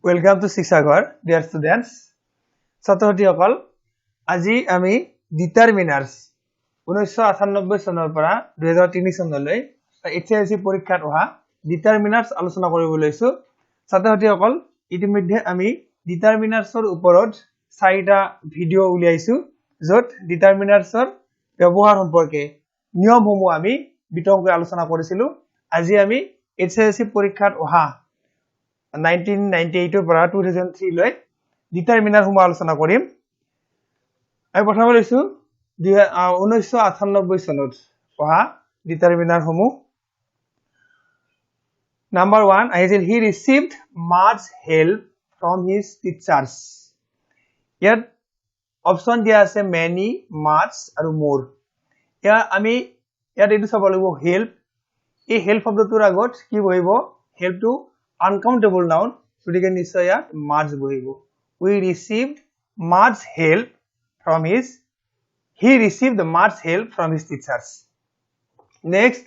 Welcome to Shikshaghar, dear students. ছাত্ৰছাত্ৰীসকল আজি আমি ডিটাৰমিনাৰ্স 1998 চনৰ পৰা 2003 চনলৈ এইচএসসি পৰীক্ষাত অহা ডিটাৰমিনাৰ্স আলোচনা কৰিব লৈছো। ছাত্ৰছাত্ৰীসকল ইতিমধ্যে আমি ডিটাৰমিনাৰ্সৰ ওপৰত 4টা ভিডিও উলিয়াইছো যত ডিটাৰমিনাৰ্সৰ ব্যৱহাৰ সম্পৰ্কে নিয়মসমূহ আমি বিতংকৈ আলোচনা কৰিছিলো। আজি আমি এইচএসসি পৰীক্ষাত অহা 1998 পৰা 2003 লৈ ডিটাৰমিনাৰ সমূহ আলোচনা কৰিম। আমি প্ৰথমে লৈছো 1998 চনত পঢ়া ডিটাৰমিনাৰ সমূহ। Number 1 আহিছিল he received much help from his teachers. ইয়াত অপচন দিয়া আছে many, much আৰু more। ইয়াত আমি এইটো চাব লাগিব help। এই help শব্দটোৰ আগত কি বহিব? help to uncountable noun, গতিকে নিশ্চয় ইয়াত much বহিব। We received much help from he received much help from his teachers. Next,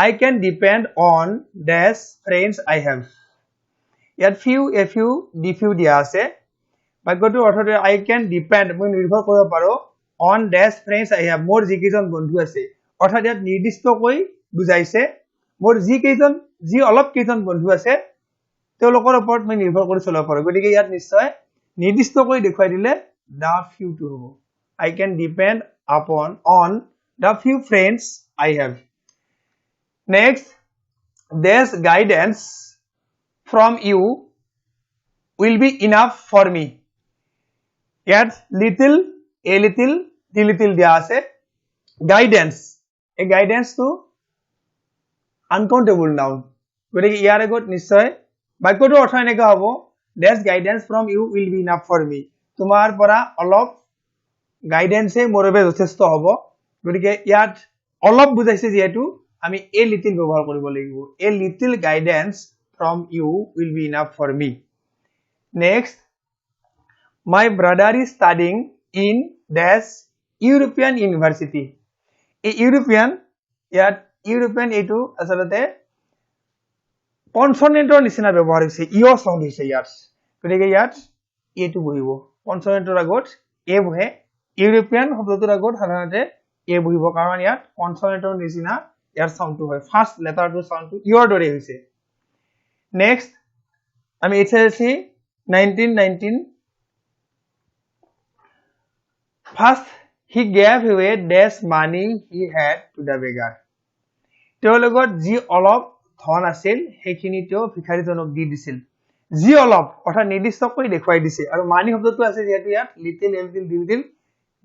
I can depend on dash friends I have. ইয়াত few, a few, the few দিয়া আছে। বাক্যটোৰ অৰ্থটো I can depend, মই নিৰ্ভৰ কৰিব পাৰো on dash friends I have, মোৰ যিকেইজন বন্ধু আছে। অৰ্থাৎ ইয়াত নিৰ্দিষ্টকৈ বুজাইছে মোৰ যি অলপ কেইজন বন্ধু আছে তেওঁলোকৰ ওপৰত মই নিৰ্ভৰ কৰি চলিব পাৰো। গতিকে ইয়াত নিশ্চয় নিৰ্দিষ্টকৈ দেখুৱাই দিলে the few to হ'ব। I can depend on the few friends I have. Next, this guidance from you will be enough for me. Yet little, a little, the little দিয়া আছে। Guidance, a guidance to uncountable noun, গতিকে ইয়াৰ আগত নিশ্চয় বাক্যটোৰ অৰ্থ এনেকুৱা হ'ব this guidance from you will be enough for me, তোমাৰ পৰা অলপ গাইডেন্সে মোৰ বাবে যথেষ্ট হ'ব। গতিকে ইয়াত অলপ বুজাইছে যিহেতু আমি a little ব্যৱহাৰ কৰিব লাগিব। a little guidance from you will be enough for me. Next, my brother is studying in dash European university. এই ইউৰোপিয়ান এইটো আচলতে কনসনেন্টৰ নিচিনা ব্যৱহাৰ হৈছে, ইও সাউন্ড হৈছে ইয়াত। গতিকে ইয়াত এটো বহিব, কনসনেন্টৰ আগত এ বহে। ইউৰোপিয়ান শব্দটোৰ আগত সাধাৰণতে এ বহিব কাৰণ ইয়াত কনসনেন্টৰ নিচিনা ইয়াৰ সাউন্ডটো হয়। ফাৰ্স্ট লেটাৰটো সাউন্ডটো ইৰ দৰে হৈছে। নেক্সট, আমি HSC 1919 first he gave away dash money he had to the beggar. তেওঁৰ লগত যি অলপ ধন আছিল সেইখিনি তেওঁ ভিখাৰীজনক দি দিছিল। যি অলপ অৰ্থাৎ নিৰ্দিষ্টকৈ দেখুৱাই দিছে। আৰু মানি শব্দটো আছে যিহেতু ইয়াত little, a little, the little,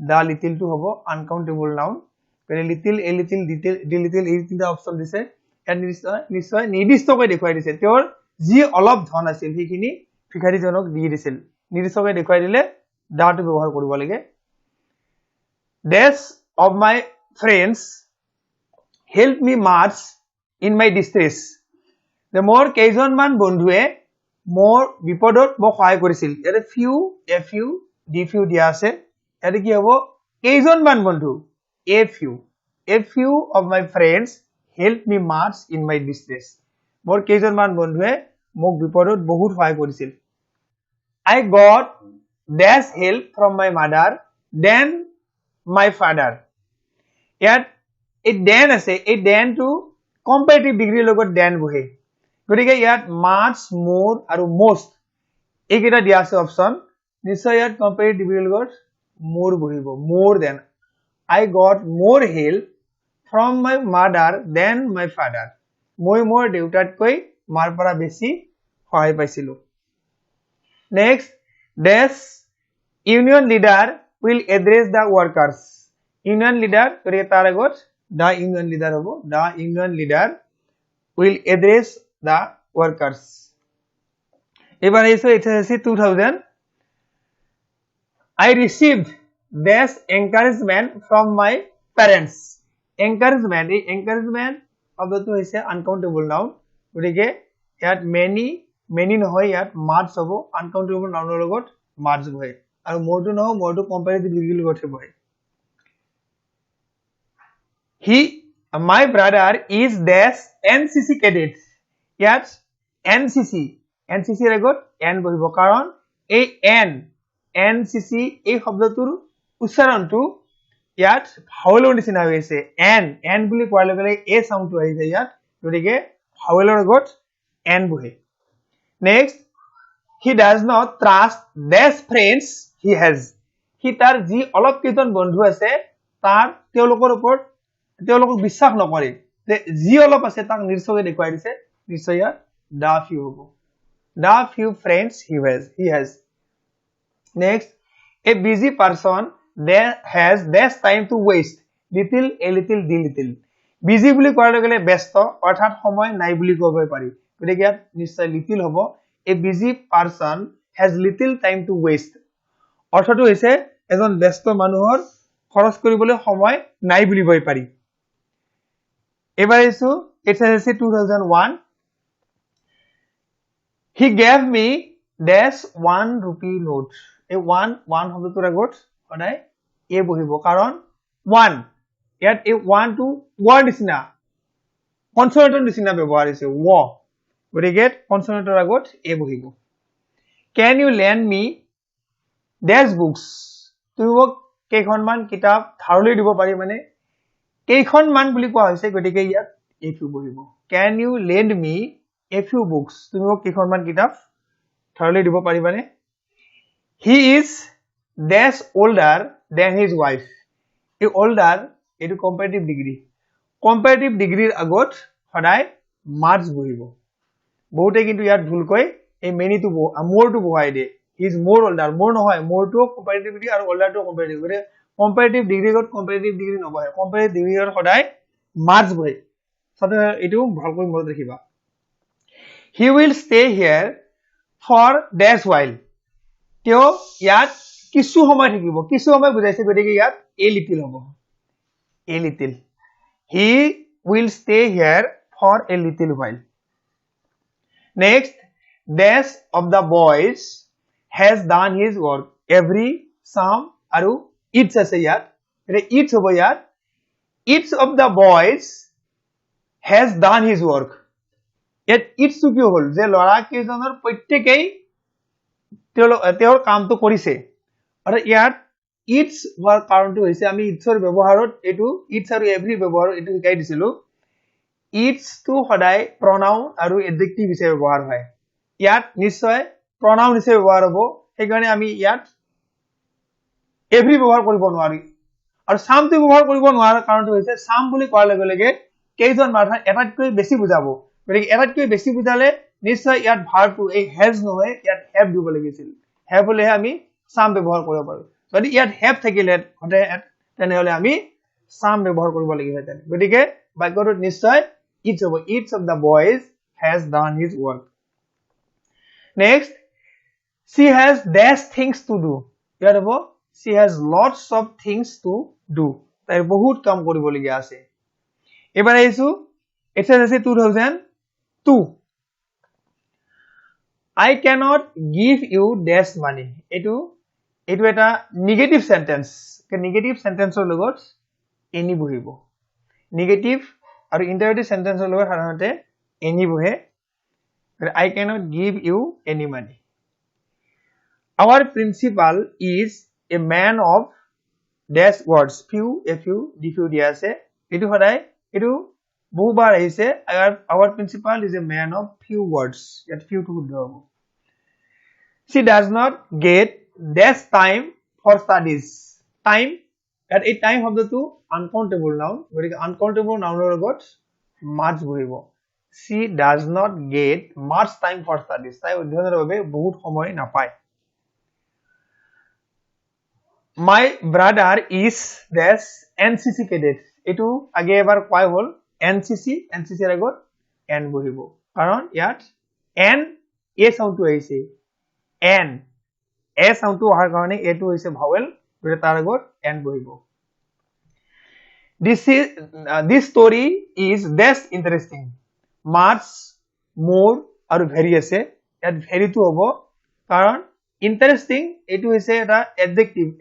the little টো হ'ব uncountable noun। little, a little, the little এই তিনিটা অপচন দিছে। ইয়াত নিশ্চয় নিৰ্দিষ্টকৈ দেখুৱাই দিছে। তেওঁৰ যি অলপ ধন আছিল সেইখিনি ভিখাৰীজনক দি দিছিল। নিৰ্দিষ্টকৈ দেখুৱাই দিলে দা টো ব্যৱহাৰ কৰিব লাগে। Dash of my friends help me much in my distress. মোৰ কেইজনমান বন্ধুৱে মোৰ বিপদত মোক সহায় কৰিছিল। ইয়াতে few, a few, the few দিয়া আছে। ইয়াতে কি হ'ব? কেইজনমান বন্ধু, a few of my friends help me much in my distress. মোৰ কেইজনমান বন্ধুৱে মোক বিপদত বহুত সহায় কৰিছিল। I got dash help from my mother than my father. ইয়াত এই দেন আছে, এই দেন টো কম্পাৰেটিভ ডিগ্ৰীৰ লগত দেন বহে। গতিকে ইয়াত মাছ, মোৰ আৰু মোষ্ট এইকেইটা দিয়া আছে অপচন। নিশ্চয় ইয়াত কম্পাৰেটিভ ডিগ্ৰীৰ লগত মোৰ বহিব, মোৰ then. I got more help from my mother than my father. মই মোৰ দেউতাতকৈ মাৰ পৰা বেছি সহায় পাইছিলো। Next, dash union leader will address the workers. Union leader, গতিকে তাৰ আগত the union leader হ'ব। the union leader will address the workers. এবাৰ আহিছো HSC 2000 I received this encouragement from my parents. encouragement, এই encouragement শব্দটো হৈছে uncountable noun। গতিকে ইয়াত many নহয়, ইয়াত much হ'ব। uncountable nounৰ লগত much বহে। আৰু মোৰটো নহয়, মোৰটো কম্পাৰেটিভ ডিগ্ৰীৰ লগতহে বহে। My brother is dash NCC cadet. Yes, NCC NCC ৰ আগত N বহিব কাৰণ এই NCC এই শব্দটোৰ উচ্চাৰণটো ইয়াত ভাৱেলৰ নিচিনা হৈ আছে N বুলি কোৱাৰ লগে লগে A সাউণ্ডটো আহিছে ইয়াত গতিকে ভাৱেলৰ আগত N বহে next he does not trust these friends he has he তাৰ যি অলপ কেইজন বন্ধু আছে তাৰ তেওঁলোকৰ ওপৰত তেওঁলোকক বিশ্বাস নকৰে যে যি অলপ আছে তাক নিশ্চয় দেখুৱাই দিছে নিশ্চয় the few হ'ব the few friends he has next a busy person there has less time to waste little a little the little busy বুলি কোৱাৰ লগে লগে ব্যস্ত অৰ্থাৎ সময় নাই বুলি ক'ব পাৰি গতিকে ইয়াত নিশ্চয় little হ'ব a busy person has little time to waste অৰ্থটো হৈছে এজন ব্যস্ত মানুহৰ খৰচ কৰিবলৈ সময় নাই বুলিবই পাৰি এবাৰ এসো it's 2001 he gave me dash 1 rupee note এই 1 শব্দটোৰ আগত সদায় এ বহিব কাৰণ 1 ইয়াত এই 1 টো ৱৰ্ড নিচিনা কনসোনেন্টৰ নিচিনা ব্যৱহাৰ হৈছে ৱ গতিকে কনসোনেন্টৰ আগত এ বহিব can you lend me dash books তুমি মোক কেইখনমান কিতাপ ধাৰলৈ দিব পাৰি মানে কেইখনমান বুলি কোৱা হৈছে গতিকে ইয়াত a few বহিব can you lend me a few books তুমি মোক কেইখনমান কিতাপ ধাৰলৈ দিব পাৰিবানে he is dash older than his wife এই older এটো comparative degree আগত সদায় মাৰ্জ বহিব বহুতে কিন্তু ইয়াত ভুলকৈ এই many to more to বহাই দিয়ে he is more older more নহয় more to comparative degree আৰু older to comparative গৰে comparative degree গত comparative degree নবহে comparative degree ৰ সদায় মাৰ্জ বহে সদায় এটো ভালকৈ মনত ৰাখিবা he will stay here for dash while তেওঁ ইয়াত কিছু সময় থাকিব কিছু সময় বুজাইছে গতিকে ইয়াত a little হ'ব a little he will stay here for a little while next dash of the boys has done his work every some aru each ase yat each hobo yat each of the boys has done his work yet each to ki hol je lora keijonor prottekei teor kaam to korise aru yat each war karon to hoise ami each or byaboharot etu each aru every byabohar etu hikai disilu each to hodai pronoun aru adjective hisabe ব্যবহার হয় ইয়াত নিশ্চয় pronoun হিসেবে ব্যবহার হ'ব সেই কাৰণে আমি ইয়াত every ব্যবহাৰ কৰিব নোৱাৰি আৰু some টো ব্যবহাৰ কৰিব নোৱাৰাৰ কাৰণটো হৈছে some বুলি কোৱাৰ লগে লগে কেইজন মানুহ এটাতকৈ বেছি বুজাব গতিকে এটাতকৈ বেছি বুজালে নিশ্চয় ইয়াত ভাৰটো এই has নহয় ইয়াত have দিব লাগিছিল have হলে আমি some ব্যবহার কৰিব পাৰো যদি ইয়াত have থাকিলে তেনেহলে আমি some ব্যবহাৰ কৰিব লাগিব গতিকে বাক্যটোত নিশ্চয় each of the boys has done his work next she has dash things to do ইয়াত হ'ব she has lots of things to do তাই বহুত কাম কৰিবলগীয়া আছে এবাৰ আহিছো এটা আছে 2002 I cannot give you dash money এটো এটা নেগেটিভ সেন্টেন্স নেগেটিভ সেন্টেন্সৰ লগত এনি বহিব নেগেটিভ আৰু ইন্টাৰগেটিভ সেন্টেন্সৰ লগত সাধাৰণতে এনি বহে I cannot give you any money our principal is a man of dash words few a few দিয়া আছে এটো সদায় এটো বহুবাৰ আহিছে our principal is a man of few words ইয়াত few to শুদ্ধ হ'ব she does not get dash time for studies time ইয়াত এই time শব্দটো uncountable noun গতিকে uncountable noun ৰ লগত মাৰ্জ বহিব she does not get much time for studies তাই অধ্যয়নৰ বাবে বহুত সময় নাপায় my brother is dash NCC cadet এটো আগে এবাৰ কোৱা হ'ল NCC ৰ আগত n বহিব কাৰণ ইয়াত n a সাউণ্ডটো আহিছে n a সাউণ্ডটো অহাৰ কাৰণে এটো হৈছে ভাৱেল গতিকে তাৰ আগত n বহিব this story is dash interesting much more আৰু very আছে ইয়াত very to হ'ব কাৰণ interesting এটো হৈছে এটা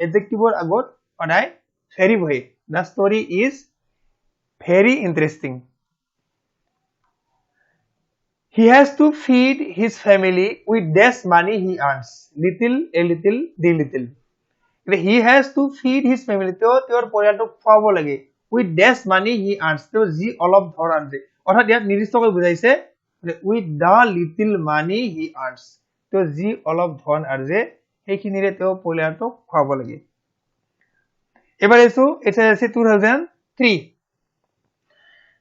adjectiveৰ আগত সদায় very বহে the story is very interesting He has to feed his family with dash money he earns. Little, a little, the little. He has to feed his family. তেওঁৰ পৰিয়ালটোক খুৱাব লাগে. With dash money he earns. তেওঁ যি অলপ ধন আনে। অৰ্থাৎ ইয়াত নিৰ্দিষ্টকৈ বুজাইছে with the little money he earns. তেওঁ যি অলপ ধন আনে সেইখিনিৰে তেওঁ পৰিয়ালটোক খুৱাব লাগে। এবাৰ এসো এটা আছে 2003.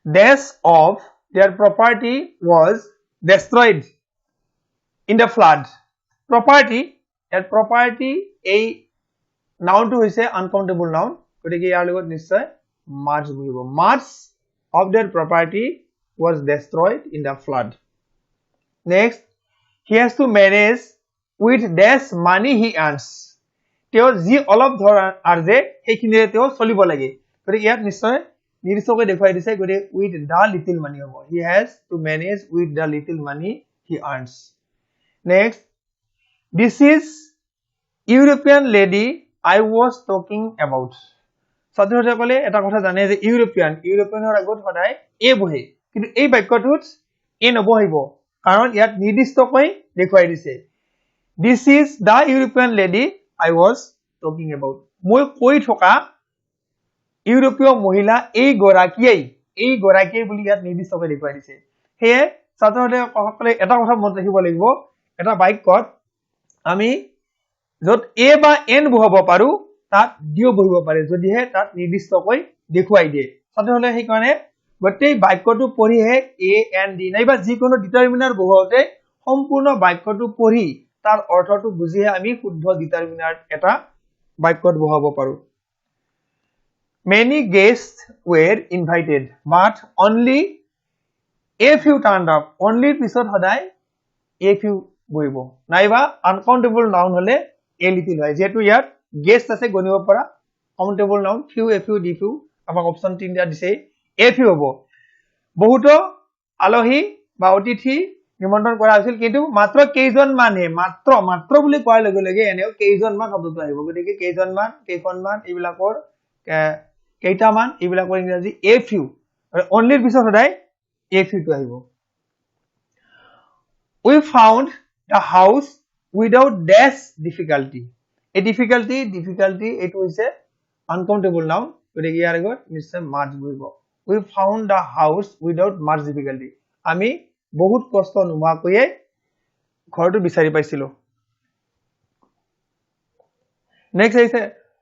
Dash of their property was destroyed in the flood. Property, that property a noun to is a uncountable noun. গতিকে ইয়াৰ লগত নিশ্চয় much বহিব। Much of their property was destroyed in the flood. Next, he has to manage with dash money he earns. তেওঁ যি অলপ ধন আৰ্জে সেইখিনিৰে তেওঁ চলিব লাগে। গতিকে ইয়াত নিশ্চয় নিৰ্দিষ্টকৈ দেখুৱাই দিছে গতিকে with the little money হ'ব। He has to manage with the little money he earns. Next, this is European lady I was talking about. ছাত্ৰসকলে এটা কথা জানে যে ইউৰোপিয়ানৰ আগত সদায় এ বহে কিন্তু এই বাক্যটোত এ নবহিব কাৰণ ইয়াত নিৰ্দিষ্টকৈ দেখুৱাই দিছে This is the European lady I was talking about. মই কৈ থকা ইউৰোপীয় মহিলা এই গৰাকীয়ে বুলি ইয়াত নিৰ্দিষ্টকৈ দেখুৱাই দিছে সেয়ে ছাত্ৰসকলে এটা কথা মনত ৰাখিব লাগিব এটা বাক্যত আমি যত এ বা এন বহাব পাৰো তাত দিও বহিব পাৰে যদিহে তাত নিৰ্দিষ্টকৈ দেখুৱাই দিয়ে ছাত্ৰসকলে সেই কাৰণে গোটেই বাক্যটো পঢ়িহে এ এন ডি নাইবা যিকোনো ডিটাৰমিনাৰ বহাওতে সম্পূৰ্ণ বাক্যটো পঢ়ি তাৰ অৰ্থটো বুজিহে আমি শুদ্ধ ডিটাৰমিনাৰ এটা বাক্যত বহাব পাৰো Many guests were invited, but only a few turned up. Only পিছত সদায় a few বহিব নাইবা uncountable noun হলে a little হয় যেহেতু ইয়াত guest আছে গণিব পৰা countable noun few a few d few আমাক অপচন 3 দিয়া দিছে a few হ'ব বহুত আলহী বা অতিথি নিমন্ত্ৰণ কৰা হৈছিল কিন্তু মাত্ৰ কেইজনমানহে মাত্ৰ বুলি কোৱাৰ লগে লগে এনেও কেইজনমান শব্দটো আহিব গতিকে কেইজনমান কেইখনমান এইবিলাকৰ কেইটামান এইবিলাকৰ ইংৰাজী a few only পিছত সদায় a few টো আহিব We found the house without dash difficulty. A difficulty এইটো হৈছে uncountable noun গতিকে ইয়াৰ আগত নিশ্চয় much বহিব We found the house without much difficulty. আমি বহুত কষ্ট নোহোৱাকৈ ঘৰটো বিচাৰি পাইছিলো Next is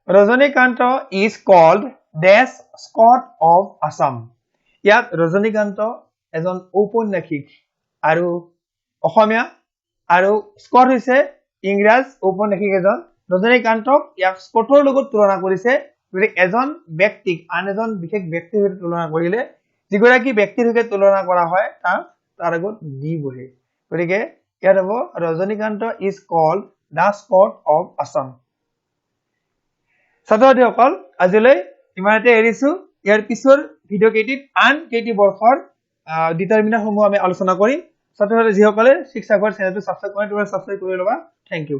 Rajanikanta is called dash Scott of Assam. ইয়াত ৰজনীকান্ত এজন ঔপন্যাসিক আৰু অসমীয়া আৰু স্কট হৈছে ইংৰাজ ঔপন্যাসিক এজন ৰজনীকান্তক ইয়াক স্কটৰ লগত তুলনা কৰিছে গতিকে এজন ব্যক্তিক আন এজন বিশেষ ব্যক্তিৰ সৈতে তুলনা কৰিলে যিগৰাকী ব্যক্তিৰ সৈতে তুলনা কৰা হয় তাৰ আগত ডি বহে গতিকে ইয়াত হ'ব Rajanikanta is called the Scott of Assam. ছাত্ৰসকল আজিলৈ ইমানতে এৰিছো ইয়াৰ পিছৰ ভিডিও কেইটিত আন কেইটি বৰ্ষৰ ডিটাৰমিনাৰ সমূহ আমি আলোচনা কৰিম ছাত্ৰসকলে যিসকলে শিক্ষাগৰ চেনেলটো সাবস্ক্ৰাইব কৰি ল'বা থেংক ইউ